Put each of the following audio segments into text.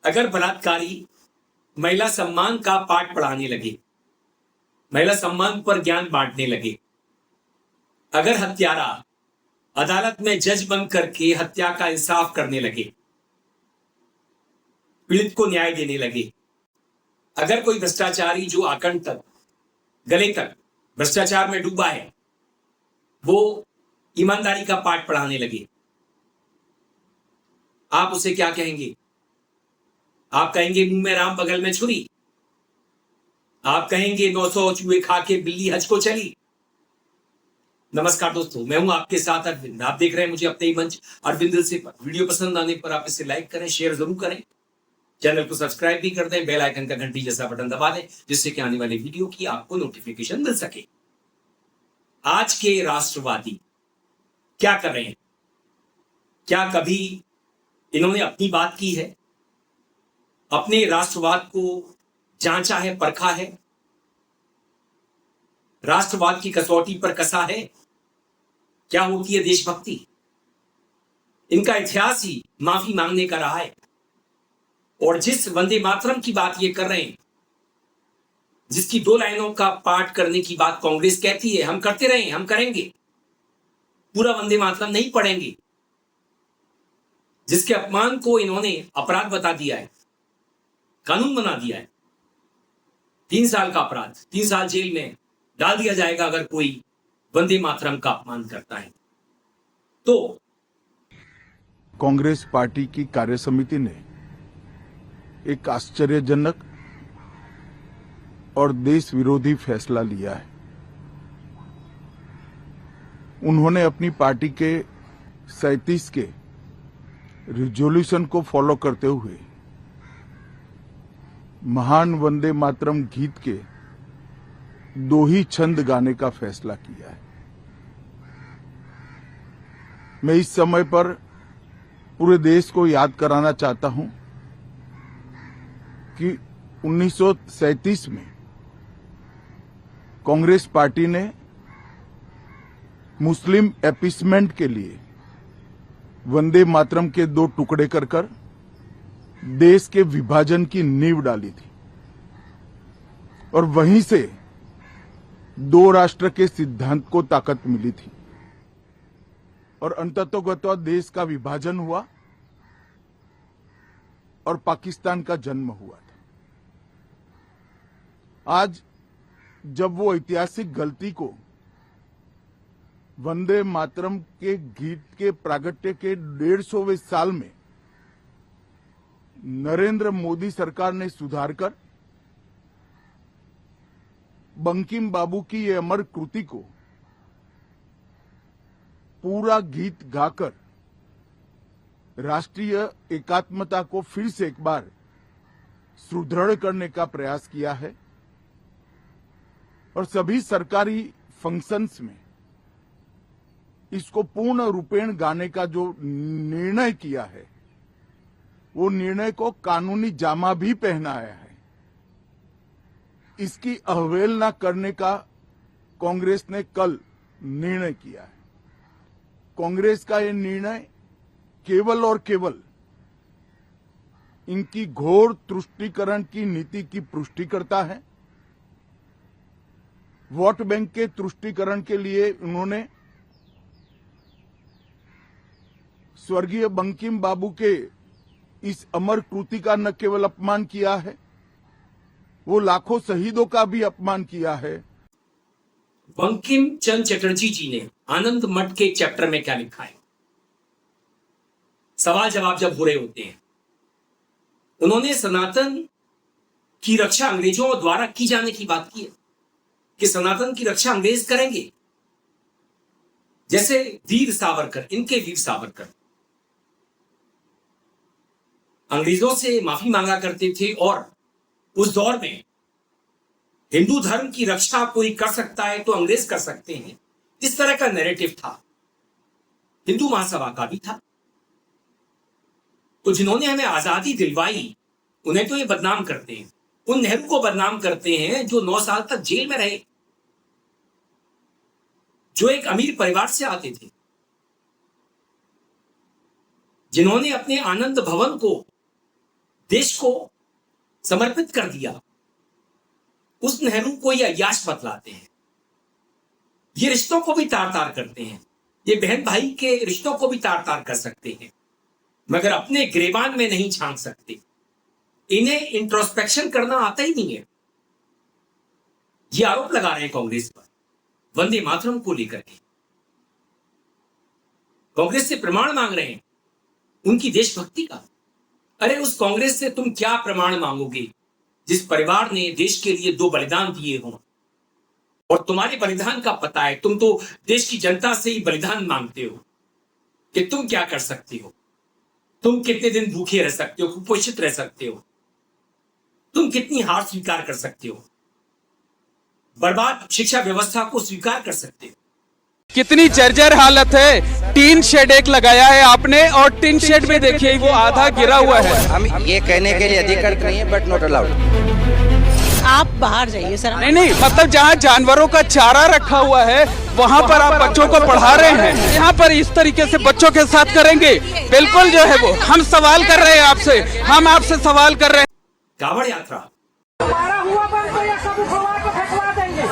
अगर बलात्कारी महिला सम्मान का पाठ पढ़ाने लगे, महिला सम्मान पर ज्ञान बांटने लगे, अगर हत्यारा अदालत में जज बन करके हत्या का इंसाफ करने लगे, पीड़ित को न्याय देने लगे, अगर कोई भ्रष्टाचारी जो आकंठ तक गले तक भ्रष्टाचार में डूबा है वो ईमानदारी का पाठ पढ़ाने लगे, आप उसे क्या कहेंगे? आप कहेंगे मुंह में राम बगल में छुरी? आप कहेंगे 900 चूहे खा के बिल्ली हज को चली? नमस्कार दोस्तों, मैं हूं आपके साथ अरविंद। आप देख रहे हैं मुझे अपने ही मंच अरविंद दिल से पर। वीडियो पसंद आने पर आप इसे लाइक करें, शेयर जरूर करें, चैनल को सब्सक्राइब भी कर दें, बेल आइकन का घंटी जैसा बटन दबा दें जिससे कि आने वाली वीडियो की आपको नोटिफिकेशन मिल सके। आज के राष्ट्रवादी क्या कर रहे हैं? क्या कभी इन्होंने अपनी बात की है? अपने राष्ट्रवाद को जांचा है, परखा है? राष्ट्रवाद की कसौटी पर कसा है? क्या होती है देशभक्ति? इनका इतिहास ही माफी मांगने का रहा है। और जिस वंदे मातरम की बात ये कर रहे हैं, जिसकी 2 लाइनों का पाठ करने की बात कांग्रेस कहती है, हम करते रहे, हम करेंगे, पूरा वंदे मातरम नहीं पढ़ेंगे, जिसके अपमान को इन्होंने अपराध बता दिया है, कानून बना दिया है। 3 साल का अपराध, 3 साल जेल में डाल दिया जाएगा अगर कोई वंदे मातरम का अपमान करता है। तो कांग्रेस पार्टी की कार्यसमिति ने एक आश्चर्यजनक और देश विरोधी फैसला लिया है। उन्होंने अपनी पार्टी के 37 के रिजोल्यूशन को फॉलो करते हुए महान वंदे मातरम गीत के 2 ही छंद गाने का फैसला किया है। मैं इस समय पर पूरे देश को याद कराना चाहता हूं कि 1937 में कांग्रेस पार्टी ने मुस्लिम अपीसमेंट के लिए वंदे मातरम के 2 टुकड़े कर देश के विभाजन की नींव डाली थी और वहीं से 2 राष्ट्र के सिद्धांत को ताकत मिली थी और अंततोगत्वा देश का विभाजन हुआ और पाकिस्तान का जन्म हुआ था। आज जब वो ऐतिहासिक गलती को वंदे मातरम के गीत के प्रागट्य के 150वें साल में नरेंद्र मोदी सरकार ने सुधार कर बंकिम बाबू की ये अमर कृति को पूरा गीत गाकर राष्ट्रीय एकात्मता को फिर से एक बार सुदृढ़ करने का प्रयास किया है और सभी सरकारी फंक्शंस में इसको पूर्ण रूपेण गाने का जो निर्णय किया है वो निर्णय को कानूनी जामा भी पहनाया है। इसकी अवहेलना करने का कांग्रेस ने कल निर्णय किया है। कांग्रेस का ये निर्णय केवल और केवल इनकी घोर तुष्टीकरण की नीति की पुष्टि करता है। वोट बैंक के तुष्टीकरण के लिए उन्होंने स्वर्गीय बंकिम बाबू के इस अमर कृति का न केवल अपमान किया है, वो लाखों शहीदों का भी अपमान किया है। बंकिम चंद्र चटर्जी जी ने आनंद मठ के चैप्टर में क्या लिखा है? सवाल जवाब जब हो रहे होते हैं, उन्होंने सनातन की रक्षा अंग्रेजों द्वारा की जाने की बात की है कि सनातन की रक्षा अंग्रेज करेंगे। जैसे वीर सावरकर, इनके वीर सावरकर अंग्रेजों से माफी मांगा करते थे और उस दौर में हिंदू धर्म की रक्षा कोई कर सकता है तो अंग्रेज कर सकते हैं, इस तरह का नैरेटिव था। हिंदू महासभा का भी था। तो जिन्होंने हमें आजादी दिलवाई उन्हें तो ये बदनाम करते हैं, उन नेहरू को बदनाम करते हैं जो 9 साल तक जेल में रहे, जो एक अमीर परिवार से आते थे, जिन्होंने अपने आनंद भवन को देश को समर्पित कर दिया, उस नेहरू को ये अय्याश बतलाते हैं। ये रिश्तों को भी तार तार करते हैं, ये बहन भाई के रिश्तों को भी तार तार कर सकते हैं, मगर अपने गिरेबान में नहीं झांक सकते। इन्हें इंट्रोस्पेक्शन करना आता ही नहीं है। ये आरोप लगा रहे हैं कांग्रेस पर वंदे मातरम को लेकर के। कांग्रेस से प्रमाण मांग रहे हैं उनकी देशभक्ति का। अरे उस कांग्रेस से तुम क्या प्रमाण मांगोगे जिस परिवार ने देश के लिए 2 बलिदान दिए हों, और तुम्हारे बलिदान का पता है। तुम तो देश की जनता से ही बलिदान मांगते हो कि तुम क्या कर सकते हो, तुम कितने दिन भूखे रह सकते हो, कुपोषित रह सकते हो, तुम कितनी हार स्वीकार कर सकते हो, बर्बाद शिक्षा व्यवस्था को स्वीकार कर सकते हो। कितनी जर्जर हालत है। टीन शेड एक लगाया है आपने, और टीन शेड में देखिए वो आधा गिरा हुआ है। हम ये कहने के लिए अधिकृत नहीं है, बट नॉट अलाउड। आप बाहर जाइए सर। नहीं, मतलब जहाँ जानवरों का चारा रखा हुआ है वहाँ पर आप बच्चों को पढ़ा रहे हैं। यहाँ पर इस तरीके से बच्चों के साथ करेंगे, बिल्कुल जो है वो हम सवाल कर रहे हैं आपसे, हम आपसे सवाल कर रहे हैं। कांवड़ यात्रा हमारा हुआ बंद तो ये सब उठवा के फेंकवा देंगे।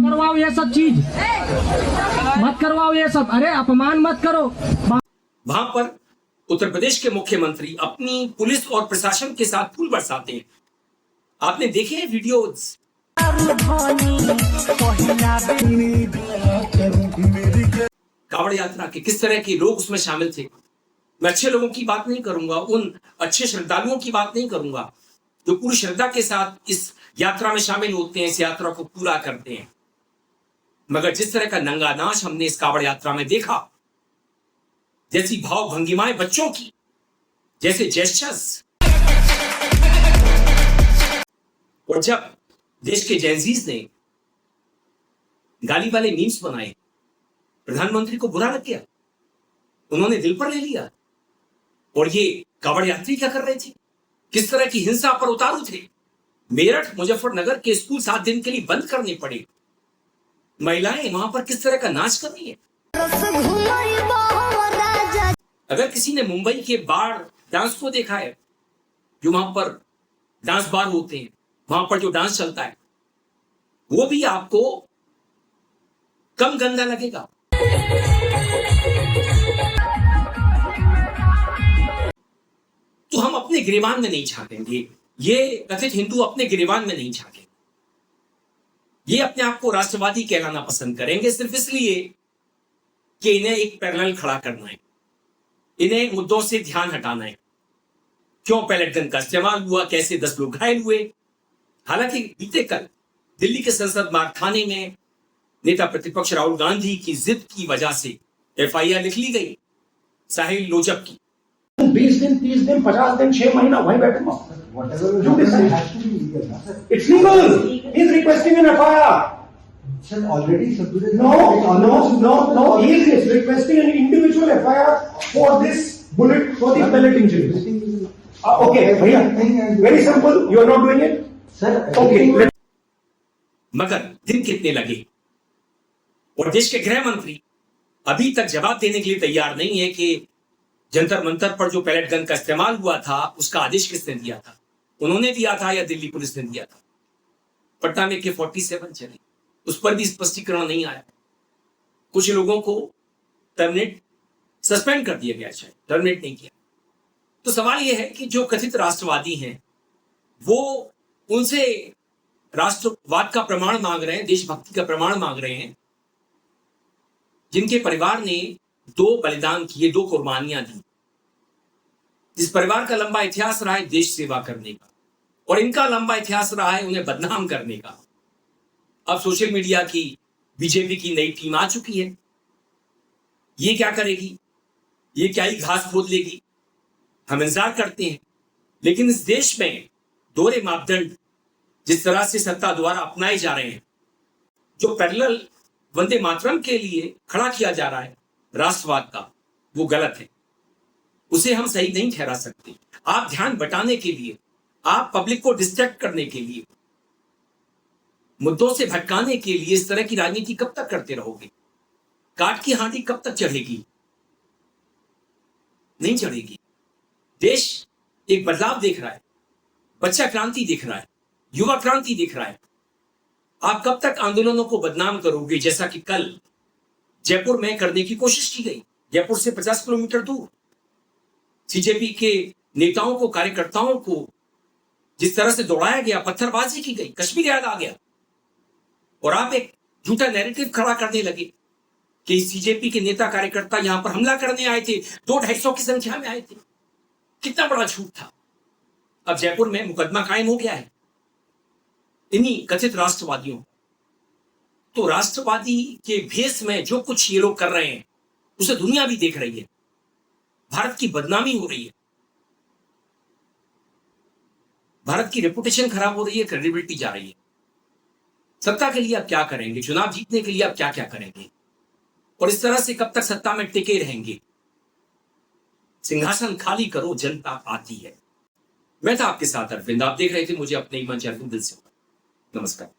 करवाओ ये सब चीज, मत करवाओ ये सब। अरे अपमान मत करो। वहां पर उत्तर प्रदेश के मुख्यमंत्री अपनी पुलिस और प्रशासन के साथ फूल बरसाते हैं। आपने देखे हैं वीडियोस? कांवड़ यात्रा के किस तरह के लोग उसमें शामिल थे। मैं अच्छे लोगों की बात नहीं करूंगा, उन अच्छे श्रद्धालुओं की बात नहीं करूंगा जो पूरी श्रद्धा के साथ इस यात्रा में शामिल होते हैं, इस यात्रा को पूरा करते हैं। मगर जिस तरह का नंगा नाच हमने इस कांवड़ यात्रा में देखा, जैसी भाव भंगिमाएं बच्चों की, जैसे जेस्चर्स, और जब देश के जेंजीज ने गाली वाले मीम्स बनाए, प्रधानमंत्री को बुरा लग गया, उन्होंने दिल पर ले लिया। और ये कांवड़ यात्री क्या कर रहे थे, किस तरह की हिंसा पर उतारू थे। मेरठ मुजफ्फरनगर के स्कूल 7 दिन के लिए बंद करने पड़े। महिलाएं वहां पर किस तरह का नाच कर रही है। अगर किसी ने मुंबई के बार डांस को देखा है, जो वहां पर डांस बार होते हैं, वहां पर जो डांस चलता है, वो भी आपको कम गंदा लगेगा। तो हम अपने गिरेबान में नहीं झांकेंगे। ये कथित हिंदू अपने गिरेबान में नहीं झांकेंगे। ये अपने आप को राष्ट्रवादी कहलाना पसंद करेंगे सिर्फ इसलिए कि इन्हें एक पैरेलल खड़ा करना है, इन्हें मुद्दों से ध्यान हटाना है। क्यों पैलेट गन का इस्तेमाल हुआ, कैसे 10 लोग घायल हुए। हालांकि बीते कल दिल्ली के संसद मार्ग थाने में नेता प्रतिपक्ष राहुल गांधी की जिद की वजह से FIR लिख ली गई साहिल लोजप की। 20 दिन, 30 दिन, 50 दिन, 6 महीना वहीं बैठे। It's legal. He's requesting an FIR. Sir, already submitted. No. He is requesting an individual FIR for this bullet, for the pellet injuries. Okay, भैया, very simple. You are not doing it. Sir, Okay. मगर दिन कितने लगे, और देश के गृह मंत्री अभी तक जवाब देने के लिए तैयार नहीं है कि जंतर मंतर पर जो पैलेट गन का इस्तेमाल हुआ था उसका आदेश किसने दिया था, उन्होंने दिया था या दिल्ली पुलिस ने दिया था। पटना में AK-47 चली, उस पर भी स्पष्टीकरण नहीं आया। कुछ लोगों को सस्पेंड कर दिया गया, शायद टर्मिनेट नहीं किया। तो सवाल यह है कि जो कथित राष्ट्रवादी हैं वो उनसे राष्ट्रवाद का प्रमाण मांग रहे हैं, देशभक्ति का प्रमाण मांग रहे हैं, जिनके परिवार ने 2 बलिदान किए, 2 कुर्बानियां दी, जिस परिवार का लंबा इतिहास रहा है देश सेवा करने का, और इनका लंबा इतिहास रहा है उन्हें बदनाम करने का। अब सोशल मीडिया की बीजेपी की नई टीम आ चुकी है। ये क्या करेगी, ये क्या ही घास खोद लेगी, हम इंतजार करते हैं। लेकिन इस देश में दोहरे मापदंड जिस तरह से सत्ता द्वारा अपनाए जा रहे हैं, जो पैरेलल वंदे मातरम के लिए खड़ा किया जा रहा है राष्ट्रवाद का, वो गलत है। उसे हम सही नहीं ठहरा सकते। आप ध्यान बटाने के लिए, आप पब्लिक को डिस्ट्रैक्ट करने के लिए, मुद्दों से भटकाने के लिए इस तरह की राजनीति कब तक करते रहोगे। काट की हांडी कब तक चढ़ेगी, नहीं चढ़ेगी। देश एक बदलाव देख रहा है, बच्चा क्रांति देख रहा है, युवा क्रांति देख रहा है। आप कब तक आंदोलनों को बदनाम करोगे, जैसा कि कल जयपुर में करने की कोशिश की गई। जयपुर से 50 किलोमीटर दूर सीजेपी के नेताओं को, कार्यकर्ताओं को जिस तरह से दौड़ाया गया, पत्थरबाजी की गई, कश्मीर याद आ गया। और आप एक झूठा नैरेटिव खड़ा करने लगे कि सीजेपी के नेता कार्यकर्ता यहां पर हमला करने आए थे, 200-250 की संख्या में आए थे। कितना बड़ा झूठ था। अब जयपुर में मुकदमा कायम हो गया है इन्हीं कथित राष्ट्रवादियों। तो राष्ट्रवादी के भेष में जो कुछ ये लोग कर रहे हैं उसे दुनिया भी देख रही है। भारत की बदनामी हो रही है, भारत की रेपुटेशन खराब हो रही है, क्रेडिबिलिटी जा रही है। सत्ता के लिए आप क्या करेंगे, चुनाव जीतने के लिए आप क्या क्या करेंगे, और इस तरह से कब तक सत्ता में टिके रहेंगे। सिंहासन खाली करो, जनता आती है। मैं था आपके साथ अरविंद, आप देख रहे थे मुझे अपने मंच अरविंद दिल से। नमस्कार।